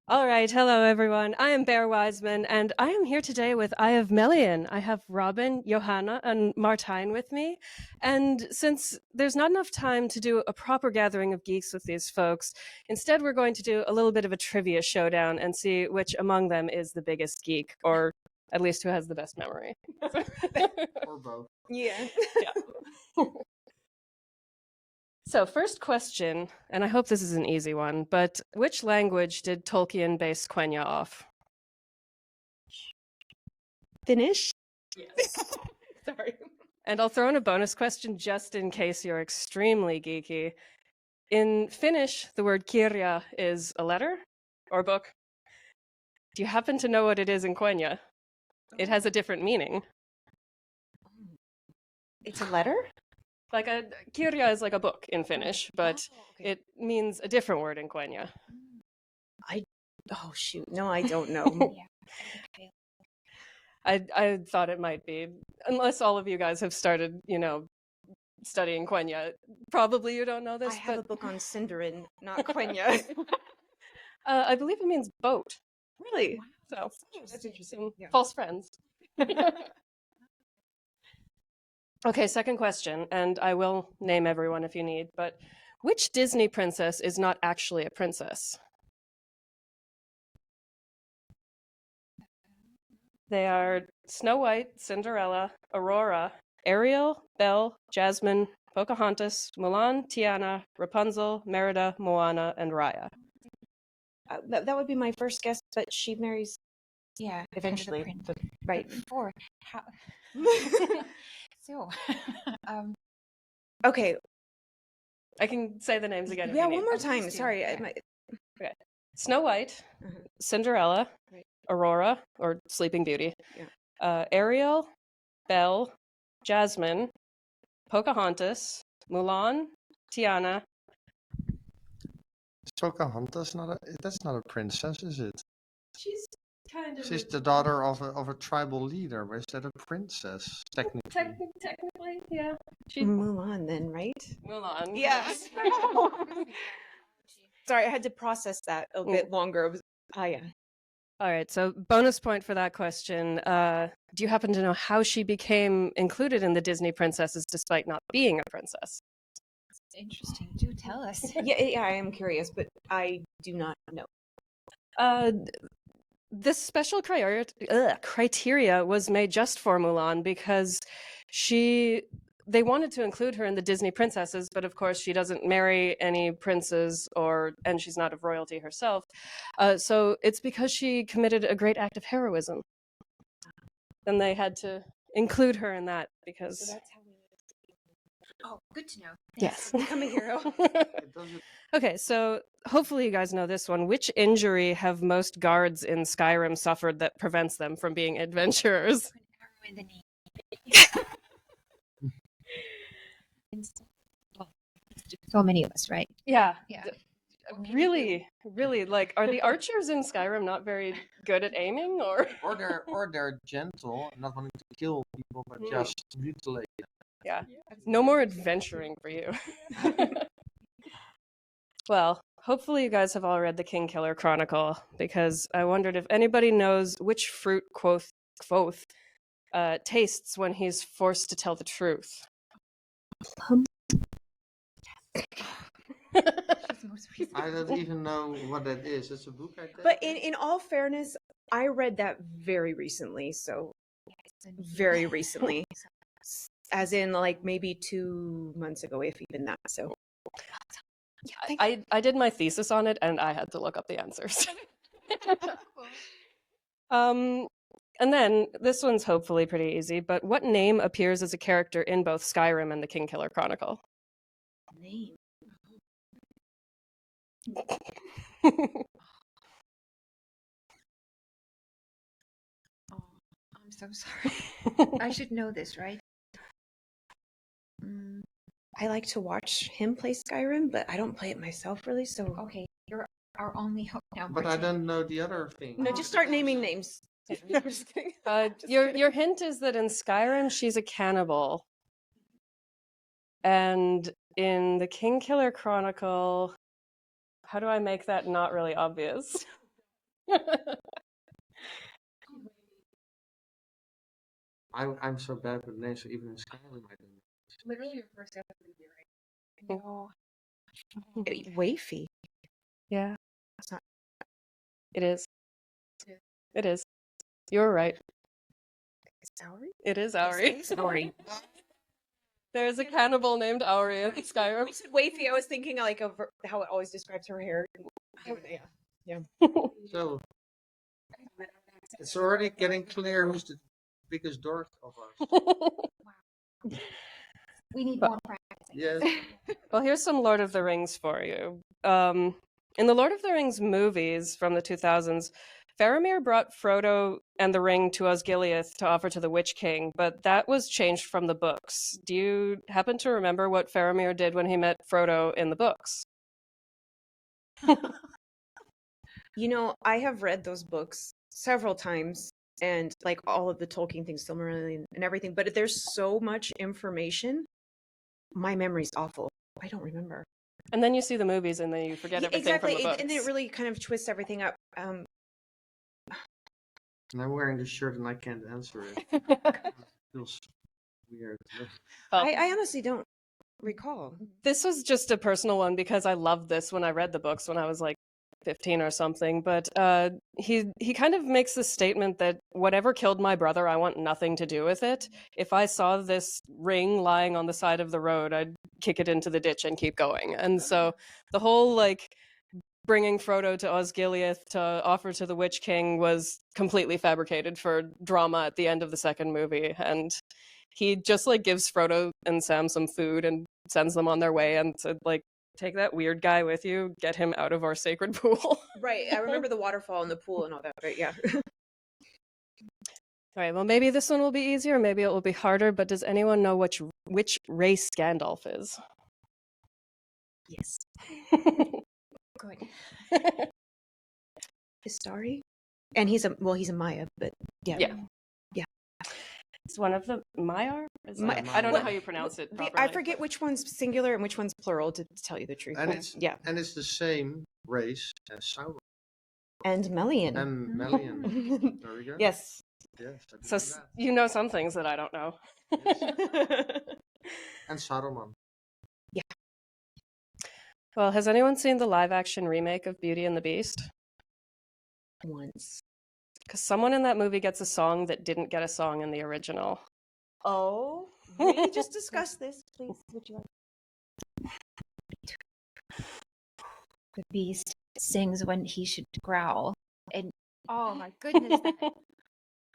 All right, hello everyone. I am Bear Wiseman, and I am here today with Eye of Melian. I have Robin, Johanna, and Martijn with me. And since there's not enough time to do a proper gathering of geeks with these folks, instead we're going to do a little bit of a trivia showdown and see which among them is the biggest geek, or at least who has the best memory. Or both. Yeah. Yeah. So, first question, and I hope this is an easy one, but which language did Tolkien base Quenya off? Finnish? Yes. Sorry. And I'll throw in a bonus question just in case you're extremely geeky. In Finnish, the word kirja is a letter or book. Do you happen to know what it is in Quenya? It has a different meaning. It's a letter? Like a kirja is like a book in Finnish, but okay. it means a different word in Quenya. Oh shoot, no, I don't know. I thought it might be, unless all of you guys have started, studying Quenya. Probably you don't know this. I have a book on Sindarin, not Quenya. I believe it means boat. Really? So That's interesting. Yeah. False friends. Okay, second question, and I will name everyone if you need, but which Disney princess is not actually a princess? They are Snow White, Cinderella, Aurora, Ariel, Belle, Jasmine, Pocahontas, Mulan, Tiana, Rapunzel, Merida, Moana, and Raya. That would be my first guess, but she marries. Yeah, eventually. Right. Before. How... So, okay. I can say the names again. Yeah, if you one need. more time. Sorry. Yeah. Okay. Snow White, Cinderella, Right. Aurora, or Sleeping Beauty, Yeah. Ariel, Belle, Jasmine, Pocahontas, Mulan, Tiana. Pocahontas that's not a princess, is it? She's kind of. She's the daughter of a tribal leader, but is that a princess, technically? Technically, yeah. Mulan, then, right? Mulan. Yes. Sorry, I had to process that a bit longer. Yeah. All right, so bonus point for that question. Do you happen to know how she became included in the Disney princesses despite not being a princess? interesting. Do tell us. Yeah, I am curious, but I do not know. This special criteria was made just for Mulan because they wanted to include her in the Disney princesses, but of course she doesn't marry any princes and she's not of royalty herself. So it's because she committed a great act of heroism. Then they had to include her in that because. So that's how we. Oh, good to know. Yes. Become a hero. Okay, so hopefully you guys know this one. Which injury have most guards in Skyrim suffered that prevents them from being adventurers? In the knee. Well, so many of us, right? Yeah. Yeah. Really, like, are the archers in Skyrim not very good at aiming, or they're gentle, not wanting to kill people, but just mutilate them. Yeah. No more adventuring for you. Well, hopefully you guys have all read the Kingkiller Chronicle, because I wondered if anybody knows which fruit Quoth tastes when he's forced to tell the truth. I don't even know what that is. It's a book, I think. But in all fairness, I read that very recently, so very recently. As in, like, maybe 2 months ago, if even that, so. I did my thesis on it, and I had to look up the answers. And then, this one's hopefully pretty easy, but what name appears as a character in both Skyrim and the Kingkiller Chronicle? Name? Oh, I'm so sorry. I should know this, right? I like to watch him play Skyrim, but I don't play it myself, really, so... Okay, you're our only hope now. But I don't know the other thing. No, just start naming names. No, I'm just kidding. Your hint is that in Skyrim, she's a cannibal. And in the Kingkiller Chronicle, how do I make that not really obvious? I'm so bad with names, so even in Skyrim I don't know. Literally your first episode, right? No. Wafy. Yeah, That's not. it is. Yeah. It is. You're right. It's Auri? It is Auri. It's Auri. There's a cannibal named Auri in Skyrim. I said wafy. I was thinking like of how it always describes her hair. Yeah. So it's already getting clear who's the biggest dork of us. We need more practice. Yes. Well, here's some Lord of the Rings for you. In the Lord of the Rings movies from the 2000s, Faramir brought Frodo and the ring to Osgiliath to offer to the Witch King, but that was changed from the books. Do you happen to remember what Faramir did when he met Frodo in the books? You know, I have read those books several times and like all of the Tolkien things, Silmarillion and everything, but there's so much information. My memory's awful. I don't remember. And then you see the movies and then you forget everything exactly. from the books. And it really kind of twists everything up. And I'm wearing this shirt and I can't answer it. It feels weird. Well, I honestly don't recall. this was just a personal one because I loved this when I read the books when I was like 15 or something. But he kind of makes the statement that whatever killed my brother, I want nothing to do with it. If I saw this ring lying on the side of the road, I'd kick it into the ditch and keep going. And so the whole like bringing Frodo to Osgiliath to offer to the Witch King was completely fabricated for drama at the end of the second movie. And he just like gives Frodo and Sam some food and sends them on their way and said like, take that weird guy with you, get him out of our sacred pool. Right. I remember the waterfall and the pool and all that, but yeah. All right, well, maybe this one will be easier, maybe it will be harder, but does anyone know which race Gandalf is? Yes. Good. Istari? And he's a Maya, but yeah. Yeah. It's one of the Maiar? I don't know how you pronounce it properly. I forget which one's singular and which one's plural, to tell you the truth. And it's yeah. and it's the same race as Sauron And Melian. and Melian. Very good. Yes. Yes. I So did that. you know some things that I don't know. Yes. And Saruman. Well, has anyone seen the live-action remake of Beauty and the Beast? Once. Because someone in that movie gets a song that didn't get a song in the original. Oh, we just discussed this. Please, would you like? The beast sings when he should growl. And oh my goodness,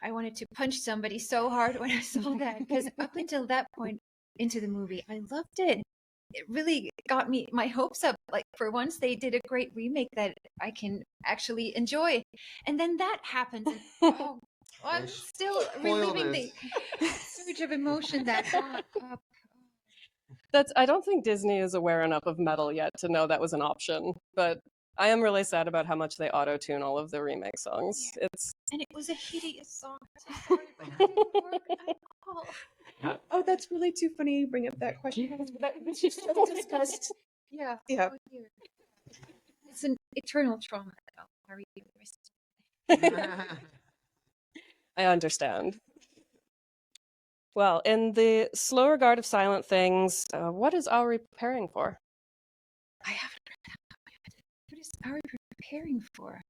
I wanted to punch somebody so hard when I saw that, because up until that point into the movie, I loved it. It really got me my hopes up. Like, for once, they did a great remake that I can actually enjoy. And then that happens. And, oh, I'm still reliving the surge of emotion that got up. I don't think Disney is aware enough of metal yet to know that was an option, but I am really sad about how much they auto-tune all of the remake songs. And it was a hideous song. I'm so sorry, but it didn't work at all. Oh, that's really too funny you bring up that question. That was just so discussed. Yeah. Yeah. Oh, dear. It's an eternal trauma that I'll carry for the rest of I understand. Well, in the slow regard of silent things, what is Auri preparing for? I haven't read that yet. What is Ari preparing for?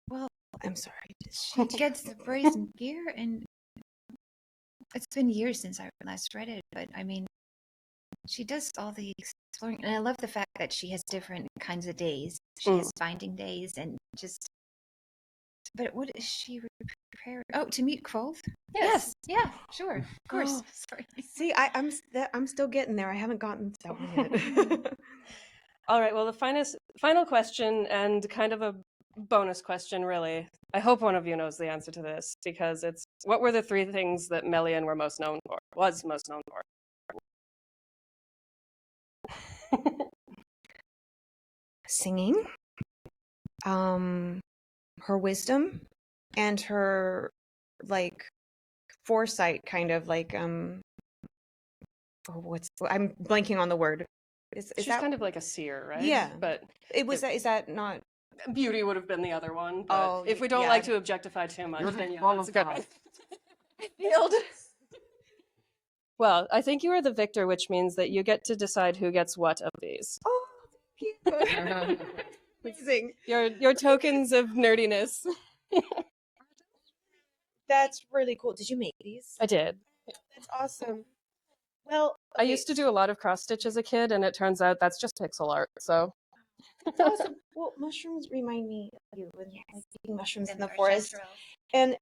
Well, I'm sorry. she gets the brazen gear, and it's been years since I last read it, but I mean, she does all the exploring, and I love the fact that she has different kinds of days. She has finding days, and just. But what is she preparing? Oh, to meet Kvothe? Yes. Yeah, sure. Of course. Oh. Sorry. See, I'm still getting there. I haven't gotten to that one yet. All right, well, the final question, and kind of a bonus question, really. I hope one of you knows the answer to this, because it's, what were the three things that Melian was most known for? Singing, her wisdom, and her like foresight, kind of like I'm blanking on the word. Is She's that kind of like a seer, right? Yeah. But is that not Beauty would have been the other one. But Oh, if we don't yeah. like to objectify too much, You're the then yeah, that's a good one. qualified. Field. Well, I think you are the victor, which means that you get to decide who gets what of these. Oh, thank you. Amazing. Your tokens of nerdiness. That's really cool. Did you make these? I did. That's awesome. Well, I used to do a lot of cross stitch as a kid, and it turns out that's just pixel art. So That's awesome. Well, mushrooms remind me of you when like eating mushrooms in the our forest. chest And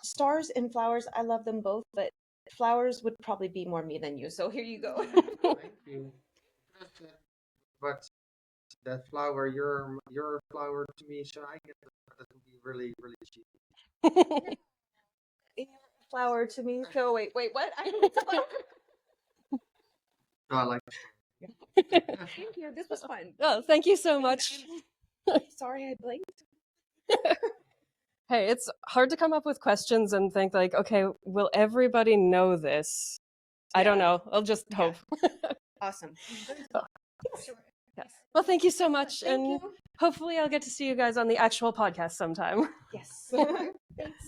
stars and flowers, I love them both, but flowers would probably be more me than you. So here you go. Thank you. But that flower, your flower to me, so I get that would be really, really cheap. You're a flower to me. So wait, what? I don't know. No, I like Thank you. This was fun. Oh, thank you so much. Sorry I blinked. Hey, it's hard to come up with questions and think like, okay, will everybody know this? I don't know. I'll just hope. Awesome. Yes. Well, thank you so much, Thank and you. hopefully I'll get to see you guys on the actual podcast sometime. Yes. Thanks.